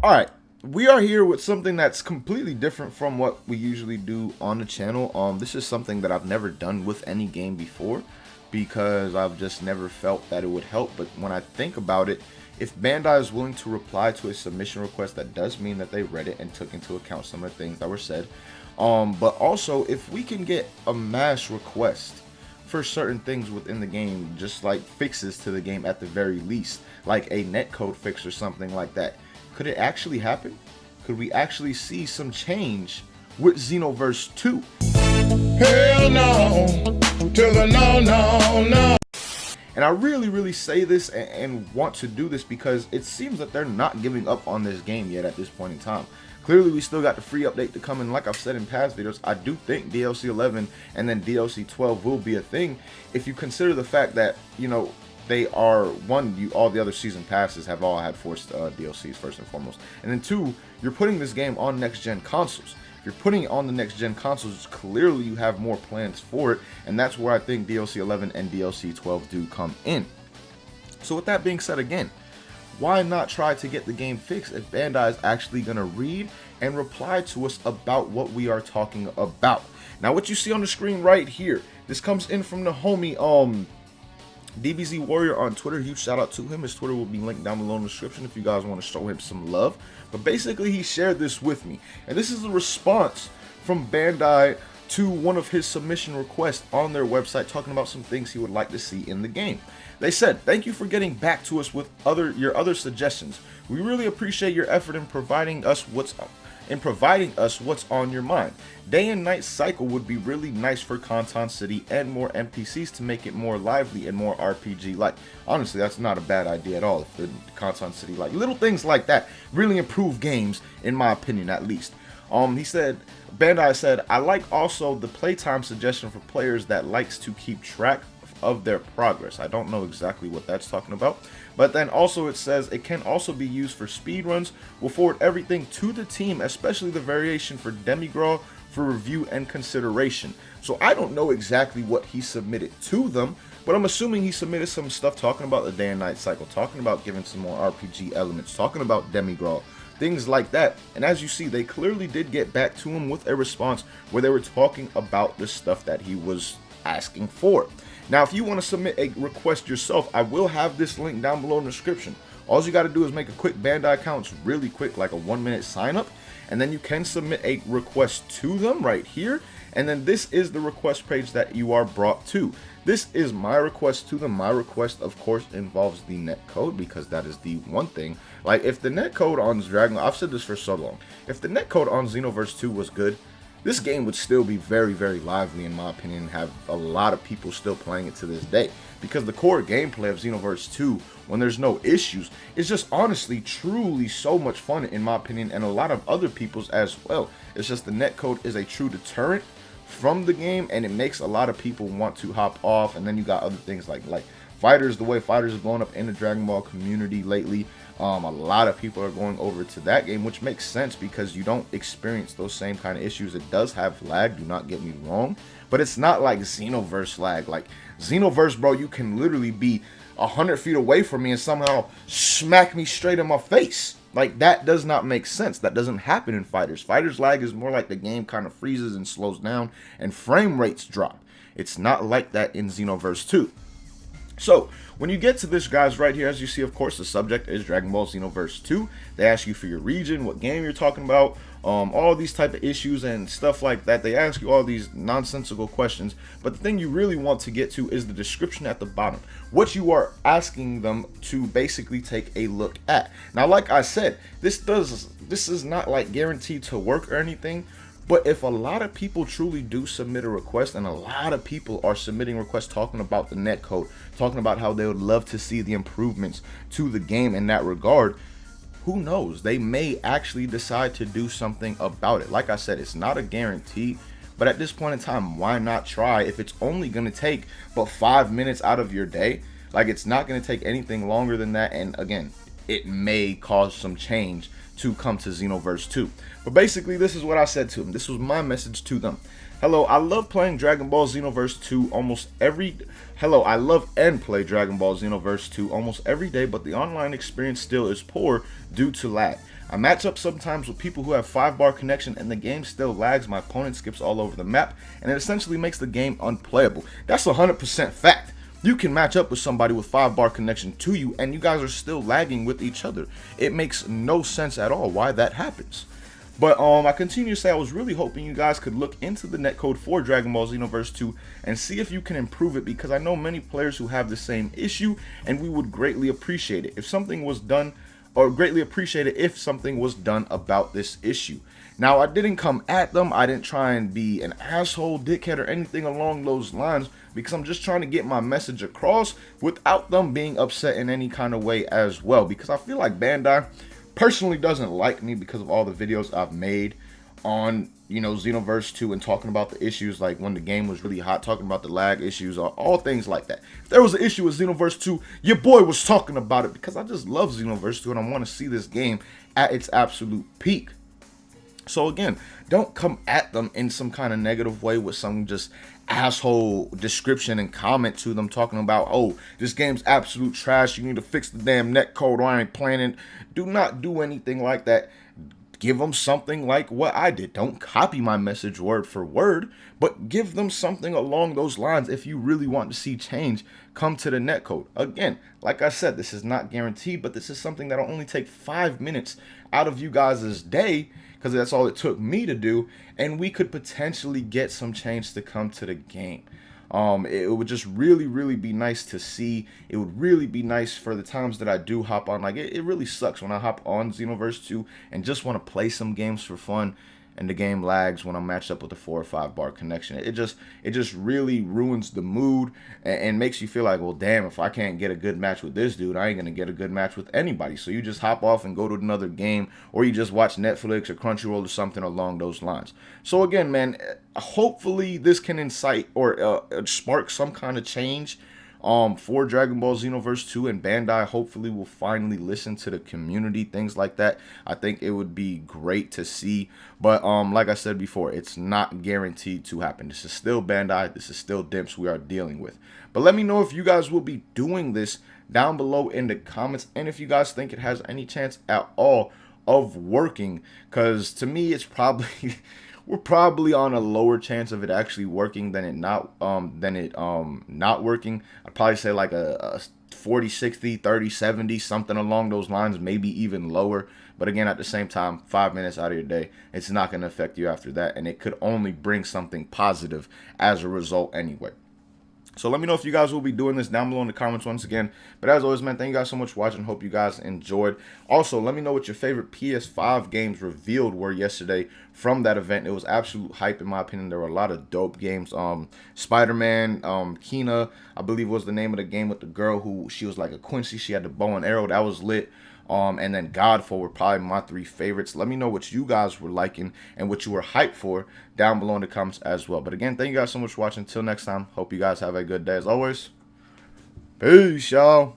Alright, we are here with something that's completely different from what we usually do on the channel. This is something that I've never done with any game before because I've just never felt that it would help. But when I think about it, if Bandai is willing to reply to a submission request, that does mean that they read it and took into account some of the things that were said. But also, if we can get a mass request for certain things within the game, just like fixes to the game at the very least, like a netcode fix or something like that, could it actually happen? Could we actually see some change with Xenoverse 2? Hell no, to the no. And I really say this and want to do this because it seems that they're not giving up on this game yet at this point in time. Clearly, we still got the free update to come, and like I've said in past videos, I do think DLC 11 and then DLC 12 will be a thing if you consider the fact that, you know, they are, one, all the other season passes have all had forced DLCs first and foremost, and then two, you're putting this game on next gen consoles. If you're putting it on the next gen consoles, clearly you have more plans for it, and that's where I think DLC 11 and DLC 12 do come in. So with that being said, again, why not try to get the game fixed if Bandai is actually going to read and reply to us about what we are talking about? Now, what you see on the screen right here, this comes in from the homie DBZ Warrior on Twitter. Huge shout out to him. His Twitter will be linked down below in the description if you guys want to show him some love. But basically, he shared this with me, and this is a response from Bandai to one of his submission requests on their website, talking about some things he would like to see in the game. They said, "Thank you for getting back to us with your other suggestions. We really appreciate your effort in providing us what's on your mind. Day and night cycle would be really nice for Conton City and more NPCs to make it more lively and more RPG-like." Honestly, that's not a bad idea at all. If the Conton City, like little things like that, really improve games, in my opinion, at least. He said, Bandai said, "I like also the playtime suggestion for players that likes to keep track of their progress." I don't know exactly what that's talking about. But then also it says it can also be used for speedruns. We'll forward everything to the team, especially the variation for Demigraw, for review and consideration. So I don't know exactly what he submitted to them, but I'm assuming he submitted some stuff talking about the day and night cycle, talking about giving some more RPG elements, talking about Demigraw, things like that. And as you see, they clearly did get back to him with a response where they were talking about the stuff that he was asking for. Now, if you want to submit a request yourself, I will have this link down below in the description. All you got to do is make a quick Bandai account. It's really quick, like a 1-minute sign up, and then you can submit a request to them right here. And then this is the request page that you are brought to. This is my request to them. My request, of course, involves the netcode, because that is the one thing. Like, if the netcode on Dragon, I've said this for so long, if the netcode on Xenoverse 2 was good, this game would still be very lively, in my opinion, and have a lot of people still playing it to this day. Because the core gameplay of Xenoverse 2, when there's no issues, is just honestly, truly so much fun, in my opinion, and a lot of other people's as well. It's just the netcode is a true deterrent from the game, and it makes a lot of people want to hop off. And then you got other things like fighters, the way fighters are blowing up in the Dragon Ball community lately. A lot of people are going over to that game, which makes sense because you don't experience those same kind of issues. It does have lag, do not get me wrong, but it's not like Xenoverse lag. Like Xenoverse, bro, you can literally be 100 feet away from me and somehow smack me straight in my face. Like, that does not make sense. That doesn't happen in fighters. Fighters lag is more like the game kind of freezes and slows down and frame rates drop. It's not like that in Xenoverse 2. So, when you get to this, guys, right here, as you see, of course, the subject is Dragon Ball Xenoverse 2. They ask you for your region, what game you're talking about, all these type of issues and stuff like that. They ask you all these nonsensical questions, but the thing you really want to get to is the description at the bottom, what you are asking them to basically take a look at. Now, like I said, this is not like guaranteed to work or anything. But if a lot of people truly do submit a request, and a lot of people are submitting requests talking about the netcode, talking about how they would love to see the improvements to the game in that regard, who knows? They may actually decide to do something about it. Like I said, it's not a guarantee, but at this point in time, why not try? If it's only going to take but 5 minutes out of your day, like, it's not going to take anything longer than that. And again, it may cause some change to come to Xenoverse 2. But basically, this is what I said to them. This was my message to them. Hello, I love playing Dragon Ball Xenoverse 2 almost every... Hello, I love and play Dragon Ball Xenoverse 2 almost every day, but the online experience still is poor due to lag. I match up sometimes with people who have 5-bar connection and the game still lags. My opponent skips all over the map and it essentially makes the game unplayable. That's 100% fact. You can match up with somebody with 5-bar connection to you and you guys are still lagging with each other. It makes no sense at all why that happens. But I continue to say I was really hoping you guys could look into the netcode for Dragon Ball Xenoverse 2 and see if you can improve it, because I know many players who have the same issue and we would greatly appreciate it if something was done, or greatly appreciate it if something was done about this issue. Now, I didn't come at them, I didn't try and be an asshole, dickhead, or anything along those lines, because I'm just trying to get my message across without them being upset in any kind of way as well, because I feel like Bandai personally doesn't like me because of all the videos I've made on, you know, Xenoverse 2 and talking about the issues, like when the game was really hot, talking about the lag issues, or all things like that. If there was an issue with Xenoverse 2, your boy was talking about it, because I just love Xenoverse 2 and I want to see this game at its absolute peak. So again, don't come at them in some kind of negative way with some just asshole description and comment to them talking about, oh, this game's absolute trash, you need to fix the damn netcode or I ain't playing it. Do not do anything like that. Give them something like what I did. Don't copy my message word for word, but give them something along those lines if you really want to see change come to the netcode. Again, like I said, this is not guaranteed, but this is something that'll only take 5 minutes out of you guys' day, because that's all it took me to do, and we could potentially get some change to come to the game. It would just really be nice to see. It would really be nice for the times that I do hop on. Like, it really sucks when I hop on Xenoverse 2 and just want to play some games for fun, and the game lags when I'm matched up with a 4 or 5 bar connection. It just really ruins the mood and makes you feel like, well, damn, if I can't get a good match with this dude, I ain't gonna get a good match with anybody. So you just hop off and go to another game, or you just watch Netflix or Crunchyroll or something along those lines. So again, man, hopefully this can incite or spark some kind of change for Dragon Ball Xenoverse 2, and Bandai hopefully will finally listen to the community, things like that. I think it would be great to see, but like I said before, it's not guaranteed to happen. This is still Bandai, this is still Dimps we are dealing with. But let me know if you guys will be doing this down below in the comments, and if you guys think it has any chance at all of working, because to me it's probably we're probably on a lower chance of it actually working than it not working. I'd probably say like a 40-60, 30-70, something along those lines, maybe even lower. But again, at the same time, 5 minutes out of your day, it's not going to affect you after that, and it could only bring something positive as a result anyway. So let me know if you guys will be doing this down below in the comments once again. But as always, man, thank you guys so much for watching. Hope you guys enjoyed. Also, let me know what your favorite PS5 games revealed were yesterday from that event. It was absolute hype in my opinion. There were a lot of dope games. Spider-Man, Kina, I believe was the name of the game with the girl who, she was like a Quincy. She had the bow and arrow. That was lit. And then Godfall were probably my 3 favorites. Let me know what you guys were liking and what you were hyped for down below in the comments as well. But again, thank you guys so much for watching. Until next time, hope you guys have a good day as always. Peace, y'all.